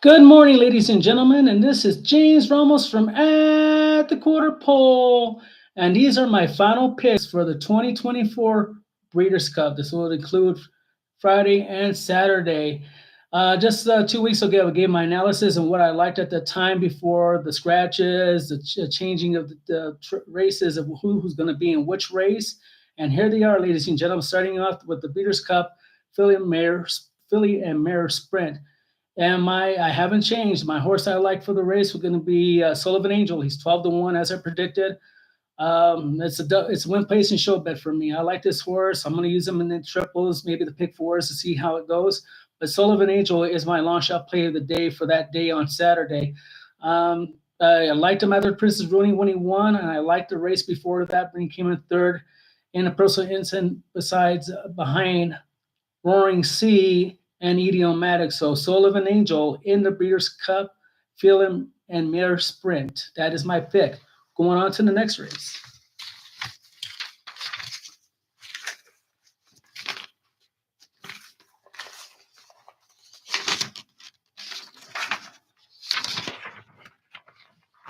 Good morning, ladies and gentlemen, and this is James Ramos from At the Quarter Pole. And these are my final picks for the 2024 Breeders' Cup. This will include Friday and Saturday. Just 2 weeks ago, I gave my analysis and what I liked at the time before the scratches, the changing of the races of who's going to be in which race. And here they are, ladies and gentlemen, starting off with the Breeders' Cup Filly and Mare Sprint. And my I haven't changed. My horse I like for the race was going to be Sullivan Angel. He's 12-1 as I predicted. It's a win place and show bet for me. I like this horse. I'm going to use him in the triples, maybe the pick fours to see how it goes. But Sullivan Angel is my long shot play of the day for that day on Saturday. I liked him after Princess Rooney when he won, and I liked the race before that when he came in third in a personal instant. Besides behind Roaring Sea and Idiomatic. So Sullivan Angel in the Breeders' Cup, Phelim and Mare Sprint. That is my pick. Going on to the next race.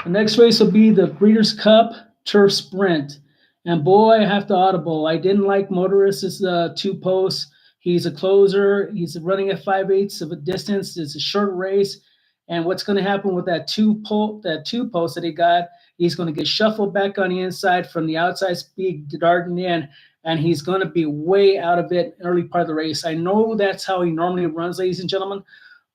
The next race will be the Breeders' Cup Turf Sprint. And boy, I have to audible. I didn't like Motorist's two posts. He's a closer. He's running at 5/8 of a distance. It's a short race. And what's going to happen with that two post that he got, he's going to get shuffled back on the inside from the outside speed darting in, and he's going to be way out of it early part of the race. I know that's how he normally runs, ladies and gentlemen,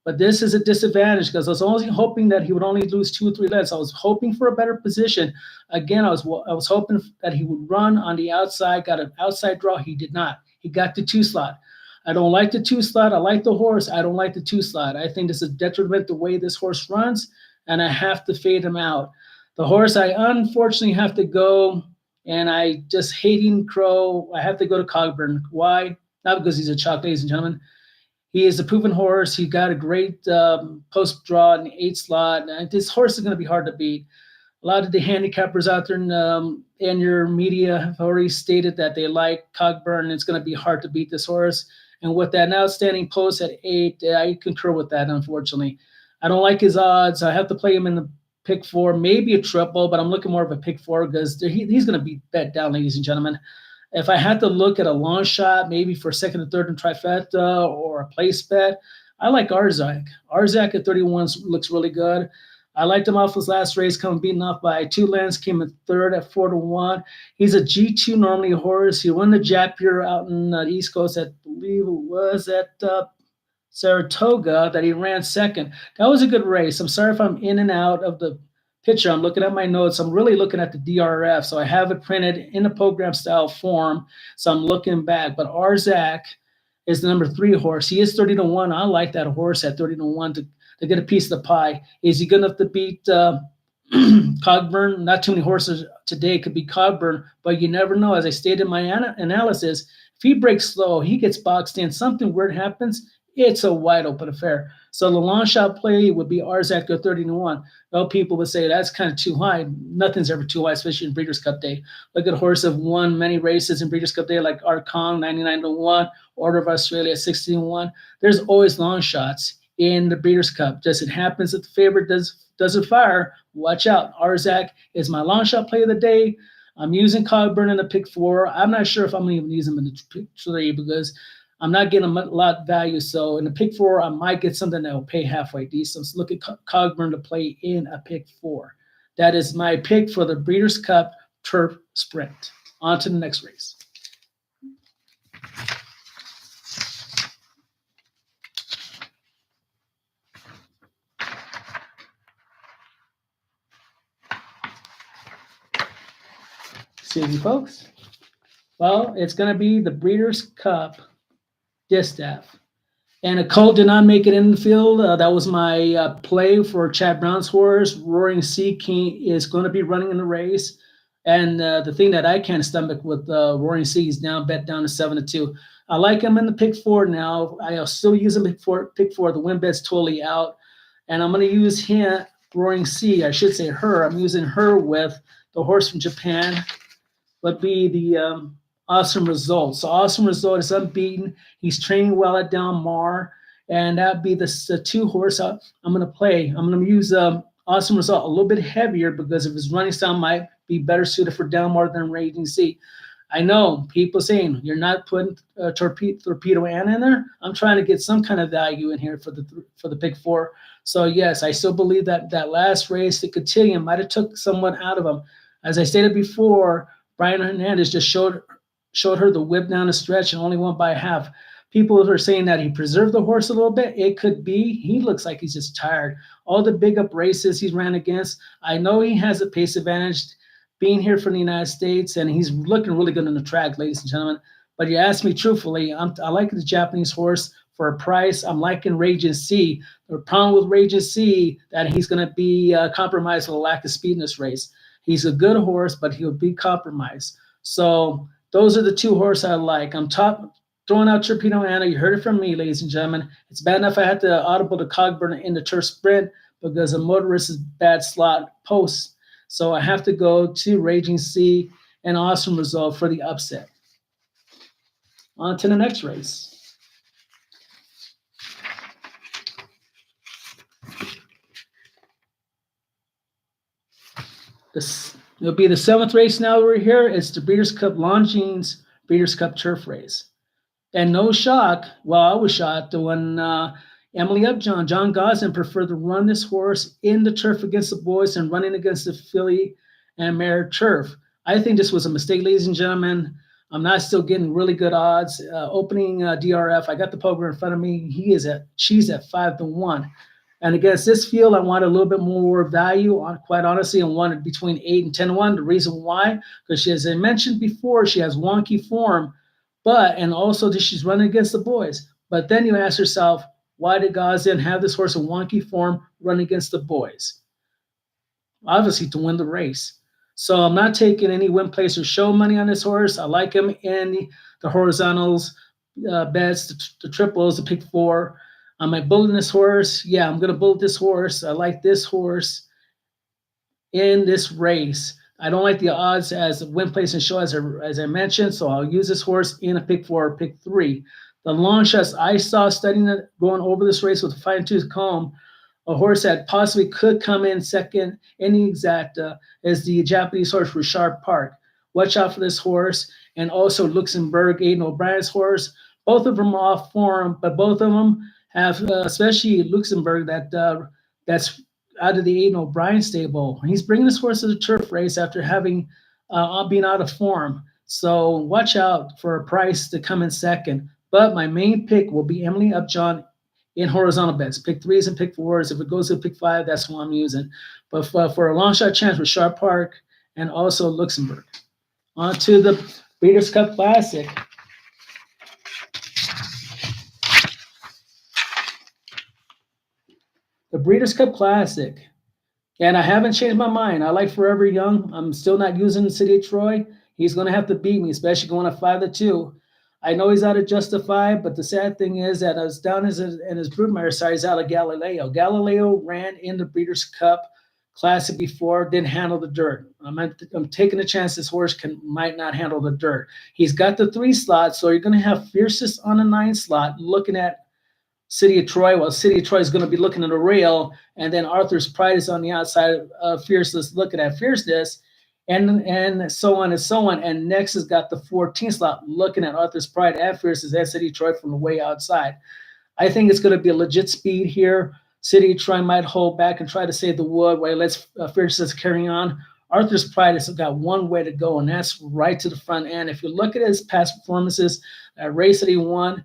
but this is a disadvantage because I was only hoping that he would only lose 2 or 3 lengths. I was hoping for a better position. Again, I was hoping that he would run on the outside, got an outside draw. He did not. He got the two slot. I don't like the two slot. I like the horse. I don't like the two slot. I think this is a detriment the way this horse runs, and I have to fade him out. The horse I unfortunately have to go, and I just hating Crow. I have to go to Cogburn. Why? Not because he's a chalk, ladies and gentlemen. He is a proven horse. He got a great post draw in the 8 slot. And this horse is going to be hard to beat. A lot of the handicappers out there in your media have already stated that they like Cogburn. It's going to be hard to beat this horse. And with that outstanding post at 8, I concur with that, unfortunately. I don't like his odds. I have to play him in the pick 4, maybe a triple, but I'm looking more of a pick 4 because he's going to be bet down, ladies and gentlemen. If I had to look at a long shot, maybe for second and third in trifecta or a place bet, I like Arzak. Arzak at 31 looks really good. I liked him off his last race, coming beaten off by 2 lengths, came in third at 4-1. He's a G2 normally horse. He won the Japier out in the East Coast, I believe it was at Saratoga, that he ran second. That was a good race. I'm sorry if I'm in and out of the picture. I'm looking at my notes. I'm really looking at the DRF. So I have it printed in a program style form. So I'm looking back. But Arzak is the number 3 horse. He is 30-1. I like that horse at 30-1 to get a piece of the pie. Is he good enough to beat Cogburn? Not too many horses today could beat Cogburn, but you never know. As I stated in my analysis, if he breaks slow, he gets boxed in, something weird happens, it's a wide open affair. So the long shot play would be Arzak at 30-1. Well, people would say that's kind of too high. Nothing's ever too high, especially in Breeders' Cup Day. Look at horse have won many races in Breeders' Cup Day, like Arkong 99-1, Order of Australia 16-1. There's always long shots in the Breeders' Cup. Just it happens that the favorite doesn't fire. Watch out. Arzak is my long shot play of the day. I'm using Cogburn in the pick 4. I'm not sure if I'm going to even use him in the pick 3 because I'm not getting a lot of value. So in the pick 4, I might get something that will pay halfway decent. So look at Cogburn to play in a pick 4. That is my pick for the Breeders' Cup Turf Sprint. On to the next race. Excuse me, folks. Well, it's going to be the Breeders' Cup Distaff. And a Colt did not make it in the field. That was my play for Chad Brown's horse. Roaring Sea King is going to be running in the race. And the thing that I can't stomach with Roaring Sea is now bet down to 7-2. I like him in the pick 4 now. I'll still use him pick 4. The win bet's totally out. And I'm going to use him, Roaring Sea. I should say her. I'm using her with the horse from Japan. Would be the Awesome Result. So Awesome Result is unbeaten. He's training well at Del Mar. and that'd be the two horse I'm going to play. I'm going to use Awesome Result a little bit heavier because of his running style might be better suited for Delmar than Raging Sea. I know people saying you're not putting Torpedo Anna in there. I'm trying to get some kind of value in here for the pick four. So yes, I still believe that that last race, the Cotillion, might have took someone out of him. As I stated before, Brian Hernandez just showed her the whip down the stretch and only won by half. People are saying that he preserved the horse a little bit. It could be. He looks like he's just tired. All the big up races he's ran against, I know he has a pace advantage being here from the United States, and he's looking really good on the track, ladies and gentlemen. But you ask me truthfully, I like the Japanese horse for a price. I'm liking Raging Sea. The problem with Raging Sea that he's going to be compromised with a lack of speed in this race. He's a good horse, but he'll be compromised. So those are the two horses I like. I'm throwing out Torpedo Anna. You heard it from me, ladies and gentlemen. It's bad enough I had to audible the Cogburn in the turf sprint because of Motorist's bad slot post. So I have to go to Raging Sea and Awesome Result for the upset. On to the next race. It'll be the seventh race now we're here. It's the Breeders' Cup Longines Breeders' Cup Turf Race. And no shock, well, I was shocked when Emily Upjohn, John Gosden preferred to run this horse in the turf against the boys and running against the filly and mare turf. I think this was a mistake, ladies and gentlemen. I'm not still getting really good odds. Opening DRF, I got the poker in front of me. She's at 5-1. And against this field, I wanted a little bit more value, quite honestly, and wanted between 8 and 10-1. The reason why, because as I mentioned before, she has wonky form, and also she's running against the boys. But then you ask yourself, why did Gosden have this horse in wonky form run against the boys? Obviously to win the race. So I'm not taking any win, place, or show money on this horse. I like him in the horizontals, bets, the triples, the pick four. Am I bulleting this horse? Yeah, I'm going to bullet this horse. I like this horse in this race. I don't like the odds as win, place, and show as I mentioned, so I'll use this horse in a pick four or pick three. The long shots I saw studying it, going over this race with a fine-tooth comb, a horse that possibly could come in second in the exacta is the Japanese horse Richard Park. Watch out for this horse. And also Luxembourg, Aidan O'Brien's horse. Both of them are off form, but both of them have, especially Luxembourg, that's out of the Aidan O'Brien stable. He's bringing this horse to the turf race after having being out of form. So watch out for a price to come in second. But my main pick will be Emily Upjohn in horizontal bets. Pick threes and pick fours. If it goes to pick five, that's what I'm using. But for a long shot chance with Sharp Park and also Luxembourg. On to the Breeders' Cup Classic. The Breeders' Cup Classic. And I haven't changed my mind. I like Forever Young. I'm still not using the City of Troy. He's going to have to beat me, especially going at 5-2. I know he's out of Justified, but the sad thing is that as down as in his broodmare side, he's out of Galileo. Galileo ran in the Breeders' Cup Classic before, didn't handle the dirt. I'm taking a chance this horse might not handle the dirt. He's got the 3 slot, so you're going to have Fiercest on the 9 slot, looking at City of Troy. Well, City of Troy is going to be looking at a rail, and then Arthur's Pride is on the outside of Fierceless, looking at Fierceness, and so on and so on. And next has got the 14th slot, looking at Arthur's Pride and Fierceness and City of Troy from the way outside. I think it's going to be a legit speed here. City of Troy might hold back and try to save the wood while let's Fierceness carrying on. Arthur's Pride has got one way to go, and that's right to the front end. If you look at his past performances, that race that he won,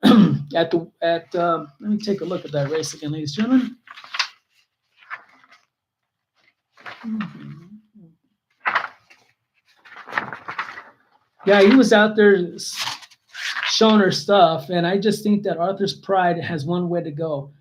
let me take a look at that race again, ladies and gentlemen. Yeah, he was out there showing her stuff, and I just think that Arthur's Pride has one way to go.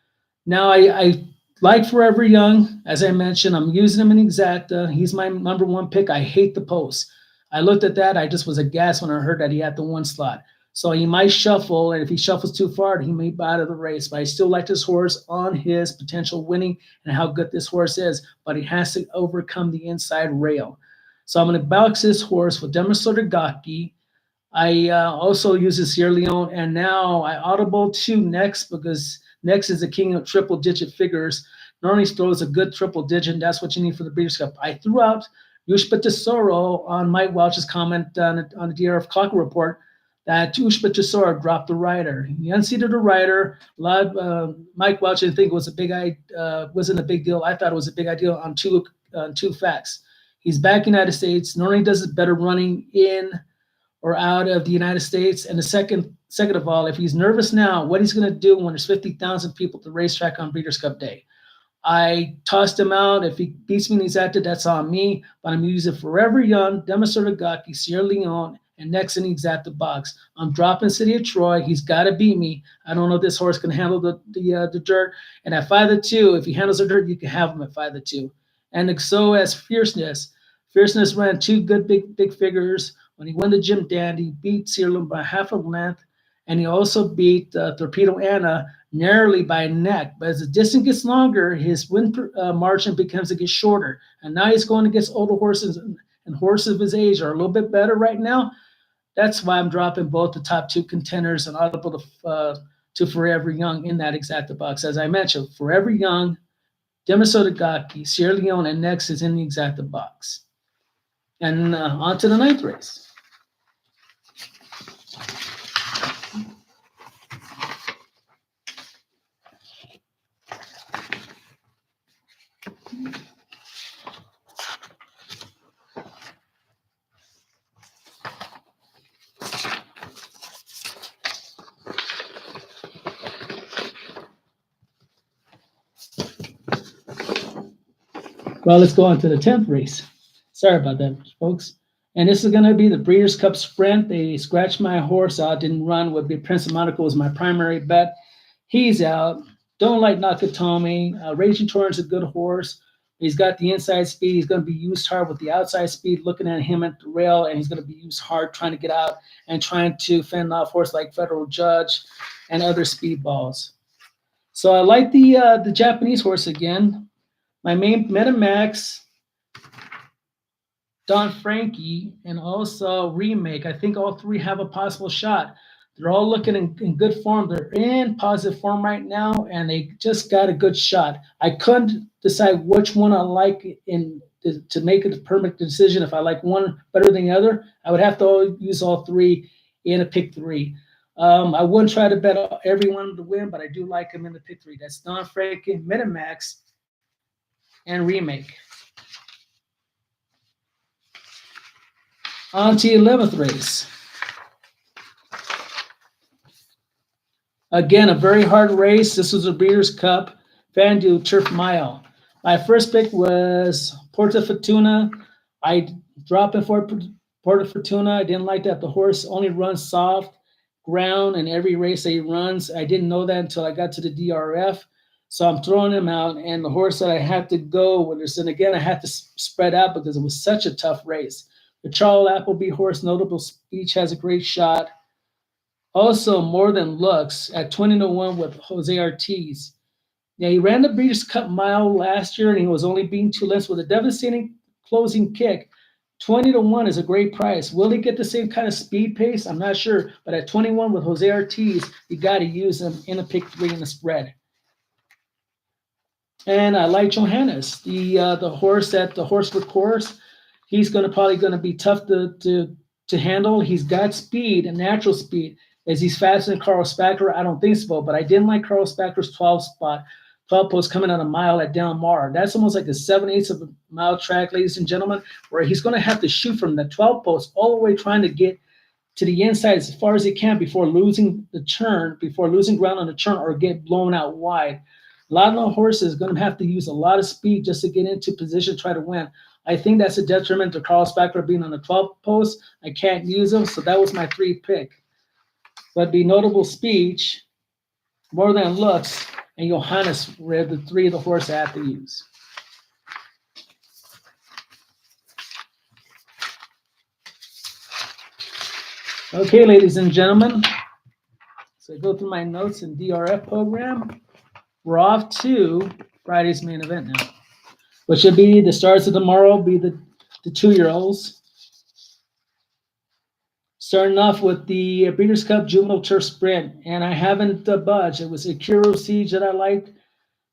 Now, I like Forever Young. As I mentioned, I'm using him in exacta. He's my number 1 pick. I hate the post. I looked at that. I just was aghast when I heard that he had the 1 slot. So he might shuffle, and if he shuffles too far, he may be out of the race. But I still like this horse on his potential winning and how good this horse is. But he has to overcome the inside rail. So I'm going to box this horse with Demonstrator Gaki. I also use this Sierra Leone, and now I audible 2 next because Next is the king of triple digit figures. Normally throws a good triple digit. That's what you need for the Breeders' Cup. I threw out Ushba Tesoro on Mike Welch's comment on the DRF Clock Report that Ushba Tesoro dropped the rider. He unseated the rider. Mike Welch didn't think it was wasn't a big deal. I thought it was a big idea on two facts. He's back in the United States. Normally does it better running in or out of the United States. And the second of all, if he's nervous now, what he's going to do when there's 50,000 people at the racetrack on Breeders' Cup Day. I tossed him out. If he beats me and he's active, that's on me. But I'm using Forever Young, Demonstrator Gaki, Sierra Leone, and next in the exacta box. I'm dropping City of Troy. He's got to beat me. I don't know if this horse can handle the dirt. And at 5-2, if he handles the dirt, you can have him at 5-2. And so as Fierceness. Fierceness ran two good big figures. When he won the Jim Dandy, beat Sierra Leone by half a length. And he also beat Torpedo Anna narrowly by a neck. But as the distance gets longer, his win margin becomes to get shorter. And now he's going against older horses, and horses of his age are a little bit better right now. That's why I'm dropping both the top two contenders and audible to Forever Young in that exacta box. As I mentioned, Forever Young, Demonstrator Gaki, Sierra Leone, and next is in the exacta box. And on to the ninth race. Well, let's go on to the 10th race. Sorry about that, folks. And this is going to be the Breeders' Cup Sprint. They scratched my horse out, didn't run. Would be Prince of Monaco was my primary bet. He's out. Don't like Nakatomi. Raging Torrent's a good horse. He's got the inside speed. He's going to be used hard with the outside speed, looking at him at the rail, and he's going to be used hard trying to get out and trying to fend off horse like Federal Judge and other speedballs. So I like the Japanese horse again. My main Metamax, Don Frankie, and also Remake. I think all three have a possible shot. They're all looking in good form. They're in positive form right now, and they just got a good shot. I couldn't decide which one I like to make a permanent decision. If I like one better than the other, I would have to use all three in a pick three. I wouldn't try to bet everyone to win, but I do like them in the pick three. That's Don Frankie, Metamax, and Remake. On to the 11th race. Again, a very hard race. This was a Breeders' Cup, FanDuel Turf Mile. My first pick was Porta Fortuna. I dropped it for Porta Fortuna. I didn't like that the horse only runs soft ground in every race that he runs. I didn't know that until I got to the DRF. So I'm throwing him out, and the horse that I had to go with this, and again, I had to spread out because it was such a tough race. The Charles Appleby horse, Notable Speech, has a great shot. Also, More Than Looks at 20-1 with Jose Ortiz. Now, he ran the Breeders' Cup Mile last year, and he was only beaten 2 lengths with a devastating closing kick. 20-1 is a great price. Will he get the same kind of speed pace? I'm not sure, but at 21 with Jose Ortiz, you got to use him in a pick three in the spread. And I like Johannes, the horse at the Horseford course. He's probably going to be tough to handle. He's got speed and natural speed. Is he faster than Carl Spacker? I don't think so, but I didn't like Carl Spacker's 12 post coming out a mile at Del Mar. That's almost like a 7/8 of a mile track, ladies and gentlemen, where he's going to have to shoot from the 12 post all the way trying to get to the inside as far as he can before losing ground on the turn or get blown out wide. A lot of the horses are going to have to use a lot of speed just to get into position to try to win. I think that's a detriment to Carl Spacker being on the 12 post. I can't use him, so that was my 3 pick. But the Notable Speech, More Than Looks, and Johannes were the 3 of the horse I have to use. Okay, ladies and gentlemen. So I go through my notes in DRF program. We're off to Friday's main event now, which will be the stars of tomorrow, be the 2-year-olds. Starting off with the Breeders' Cup Juvenile Turf Sprint, and I haven't budged. It was a Kuro Siege that I liked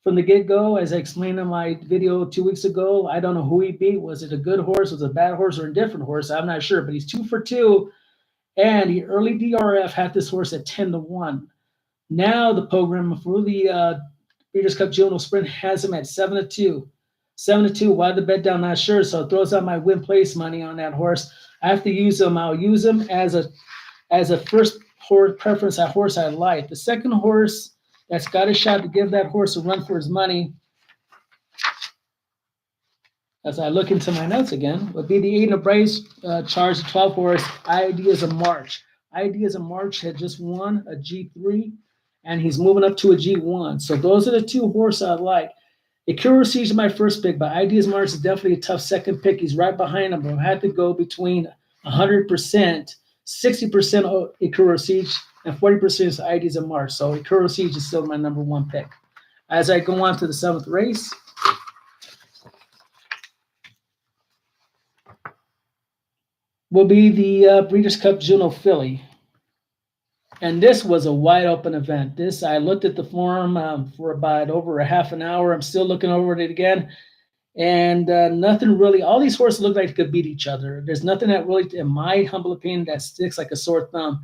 from the get-go. As I explained in my video 2 weeks ago, I don't know who he beat. Was it a good horse? Was it a bad horse or a different horse? I'm not sure, but he's 2 for 2. And the early DRF had this horse at 10-1. Now the program for the Breeders' Cup Juvenile Sprint has him at 7-2. 7-2. Why the bet down? Not sure. So it throws out my win place money on that horse. I have to use him. I'll use him as a first horse preference. That horse I like. The second horse that's got a shot to give that horse a run for his money, as I look into my notes again, would be the Aiden Bryce charge, the 12 horse Ideas of March. Ideas of March had just won a G3, and he's moving up to a G1. So those are the two horses I like. Akira Siege is my first pick, but Ideas March is definitely a tough second pick. He's right behind him, but I had to go between 100%, 60% Akira Siege, and 40% is Ideas of March. So Akira Siege is still my number one pick. As I go on to the 7th race, will be the Breeders' Cup Juno Filly. And this was a wide open event. I looked at the forum for about over a half an hour. I'm still looking over it again. And nothing really, all these horses look like they could beat each other. There's nothing that really, in my humble opinion, that sticks like a sore thumb.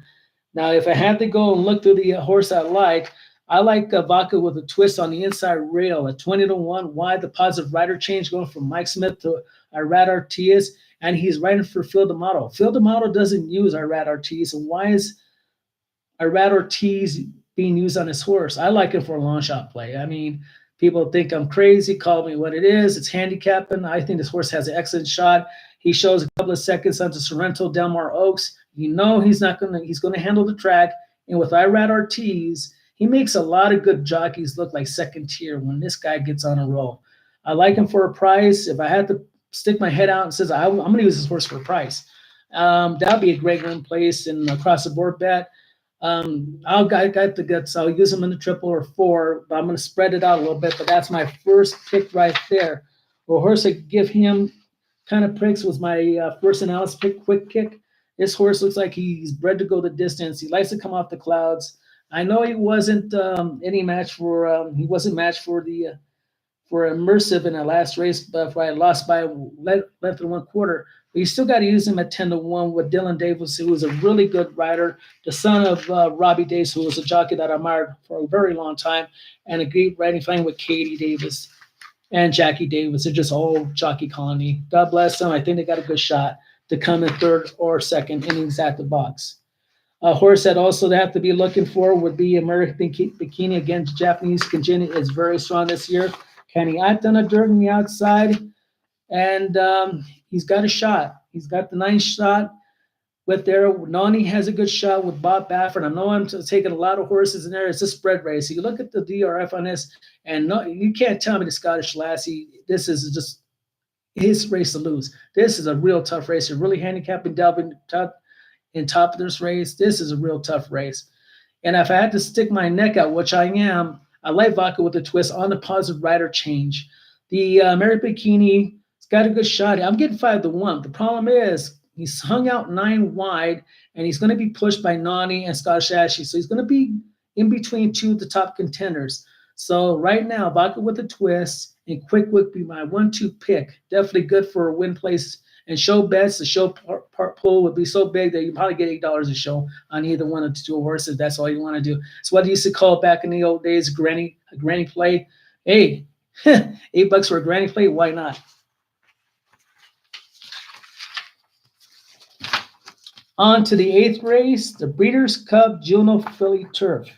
Now, if I had to go and look through the horse I like Vaca with a twist on the inside rail at 20-1. Why the positive rider change going from Mike Smith to Irad Ortiz? And he's riding for Phil D'Amato. Phil D'Amato doesn't use Irad Ortiz. And why is Irad Ortiz being used on his horse? I like it for a long shot play. I mean, people think I'm crazy, call me what it is. It's handicapping. I think this horse has an excellent shot. He shows a couple of seconds onto Sorrento Del Mar Oaks. You know he's going to handle the track. And with Irad Ortiz, he makes a lot of good jockeys look like second tier when this guy gets on a roll. I like him for a price. If I had to stick my head out and says I'm going to use this horse for a price, that'd be a great win place and across the board bet. I got the guts. I'll use them in the 3 or 4, but I'm going to spread it out a little bit. But that's my first pick right there. A horse that give him kind of pricks was my first analysis pick, Quick Kick. This horse looks like he's bred to go the distance. He likes to come off the clouds. I know he wasn't any match for he wasn't matched for the for Immersive in the last race, but I lost by length and 1/4. But you still got to use him at 10-1 with Dylan Davis, who was a really good rider, the son of Robbie Davis, who was a jockey that I admired for a very long time, and a great riding flying with Katie Davis and Jackie Davis. They're just all jockey colony. God bless them. I think they got a good shot to come in 3rd or 2nd innings at the box. A horse that also they have to be looking for would be American Bikini. Again, Japanese Congeniate is very strong this year. Kenny Atana dirt on the outside, and he's got a shot. He's got the 9th shot with there. Nani has a good shot with Bob Baffert. I know I'm taking a lot of horses in there. It's a spread race. So you look at the DRF on this, and no, you can't tell me the Scottish Lassie, this is just his race to lose. This is a real tough race. They're really handicapping Delvin in top of this race. This is a real tough race. And if I had to stick my neck out, which I am, I like Vaca with a twist on the positive rider change. The American Bikini, it's got a good shot. I'm getting 5-1. The problem is he's hung out 9 wide, and he's going to be pushed by Nani and Scottish Ashley. So he's going to be in between 2 of the top contenders. So right now, Vaca with a twist and Quick would be my 1-2 pick. Definitely good for a win place and show bets. The show part pool would be so big that you probably get $8 a show on either one of the 2 horses. That's all you want to do. It's what I used to call back in the old days, a granny play. Hey, $8 for a granny play, why not? On to the 8th race, the Breeders' Cup Juno Filly Turf.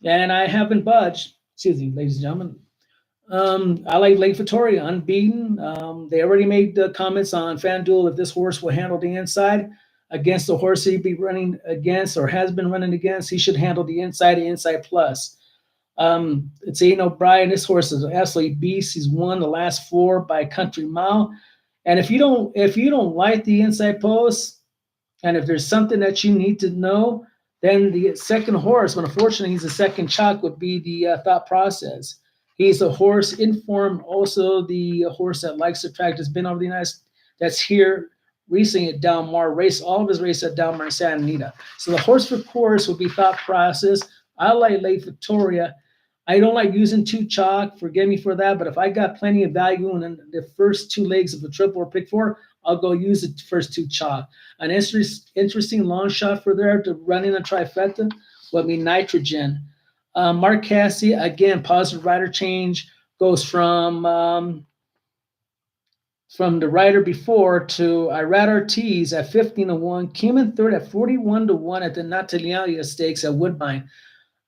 And I haven't budged. Excuse me, ladies and gentlemen. I like Lake Victoria, unbeaten. They already made the comments on FanDuel if this horse will handle the inside against the horse he'd be running against or has been running against. He should handle the inside plus. It's Aiden O'Brien. This horse is an absolute beast. He's won the last 4 by country mile. And if you don't like the inside post, and if there's something that you need to know, then the second horse, but unfortunately he's the second chalk, would be the Thought Process. He's a horse in form, also the horse that likes the track, has been over the United States, that's here recently at Del Mar, raced all of his races at Del Mar and Santa Anita. So the horse for course would be thought process. I like Lake Victoria. I don't like using two chalk. Forgive me for that. But if I got plenty of value in the first two legs of a triple or pick four, I'll go use the first two chalk. An interesting long shot for there to run in a trifecta would be Nitrogen. Mark Cassidy, again, positive rider change, goes from the rider before to Irad Ortiz at 15-1, came in third at 41-1 at the Natalia Stakes at Woodbine.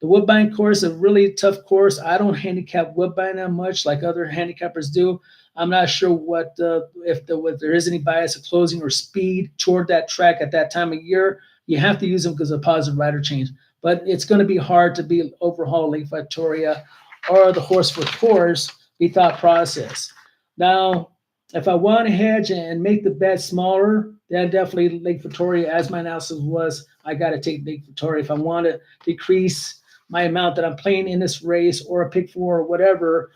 The Woodbine course is a really tough course. I don't handicap Woodbine that much like other handicappers do. I'm not sure what if there is any bias of closing or speed toward that track at that time of year. You have to use them because of positive rider change. But it's going to be hard to be overhaul Lake Victoria or the horse for course be thought process. Now, if I want to hedge and make the bet smaller, then definitely Lake Victoria, as my analysis was, I got to take Lake Victoria. If I want to decrease my amount that I'm playing in this race or a pick four or whatever,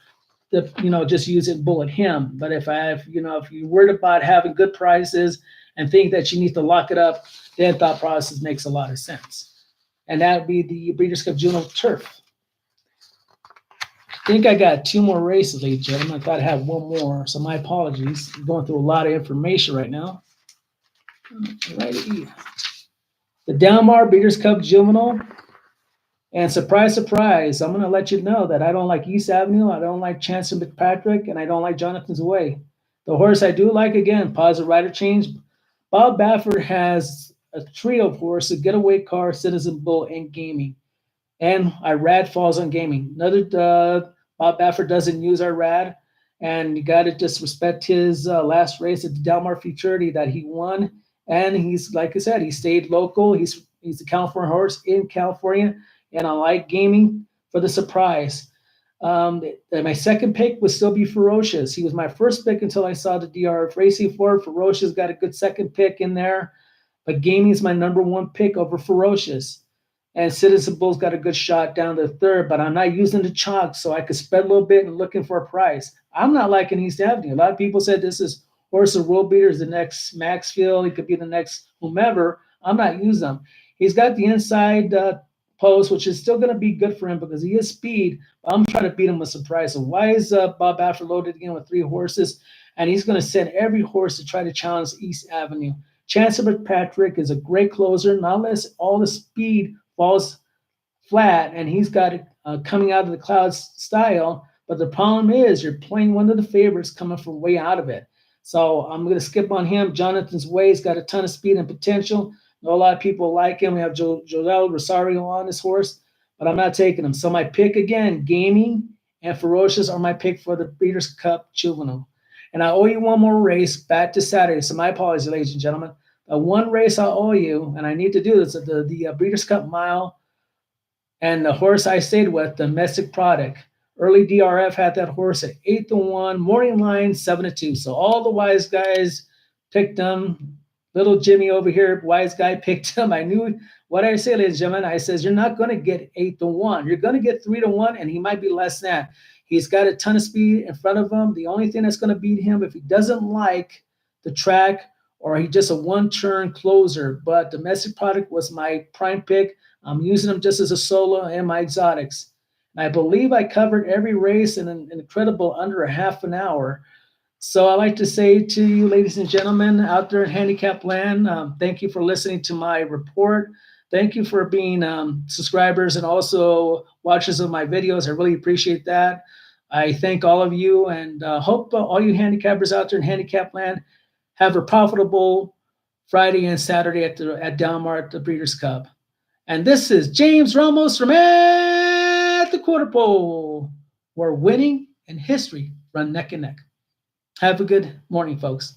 just use it bullet him. But if you're worried about having good prices and think that you need to lock it up, then thought process makes a lot of sense. And that would be the Breeders' Cup Juvenile Turf. I think I got two more races, ladies and gentlemen. I thought I had one more, so my apologies. I'm going through a lot of information right now. Alrighty. The Del Mar Breeders' Cup Juvenile. And surprise, surprise, I'm going to let you know that I don't like East Avenue, I don't like Chancellor McPatrick, and I don't like Jonathan's Way. The horse I do like, again, positive rider change. Bob Baffert has a trio of horses, Getaway Car, Citizen Bull, and Gaming. And Irad falls on Gaming. Bob Baffert doesn't use Irad, and you got to just respect his last race at the Del Mar Futurity that he won. And he's, like I said, he stayed local. He's a California horse in California. And I like Gaming for the surprise. My second pick would still be Ferocious. He was my first pick until I saw the DR Racing Ford. Ferocious got a good second pick in there. But Gaming is my number one pick over Ferocious. And Citizen Bull's got a good shot down to third, but I'm not using the chalk, so I could spread a little bit and looking for a price. I'm not liking East Avenue. A lot of people said this is horse of world beaters, the next Maxfield. He could be the next whomever. I'm not using him. He's got the inside post, which is still going to be good for him because he has speed. But I'm trying to beat him with some price. So why is Bob Baffert loaded again with three horses? And he's going to send every horse to try to challenge East Avenue. Chancellor McPatrick is a great closer, not unless all the speed falls flat and he's got it coming out of the clouds style. But the problem is you're playing one of the favorites coming from way out of it. So I'm going to skip on him. Jonathan's Way's got a ton of speed and potential. I know a lot of people like him. We have Joel Rosario on this horse, but I'm not taking him. So my pick again, Gaming and Ferocious are my pick for the Breeders' Cup Juvenile. And I owe you one more race back to Saturday. So my apologies, ladies and gentlemen. One race I owe you, and I need to do this, the Breeders' Cup Mile, and the horse I stayed with, the Domestic Product. Early DRF had that horse at 8-1, morning line 7-2. So all the wise guys picked them. Little Jimmy over here, wise guy, picked him. I knew what I say, ladies and gentlemen. I says, you're not going to get 8-1. You're going to get 3-1, and he might be less than that. He's got a ton of speed in front of him. The only thing that's going to beat him, if he doesn't like the track or he's just a one-turn closer, but Domestic Product was my prime pick. I'm using him just as a solo and my exotics. And I believe I covered every race in an incredible under a half an hour. So I'd like to say to you, ladies and gentlemen, out there in handicap land, thank you for listening to my report. Thank you for being subscribers and also watchers of my videos. I really appreciate that. I thank all of you and hope all you handicappers out there in handicap land have a profitable Friday and Saturday at Del Mar at the Breeders' Cup. And this is James Ramos from At the Quarter Pole, where winning and history run neck and neck. Have a good morning, folks.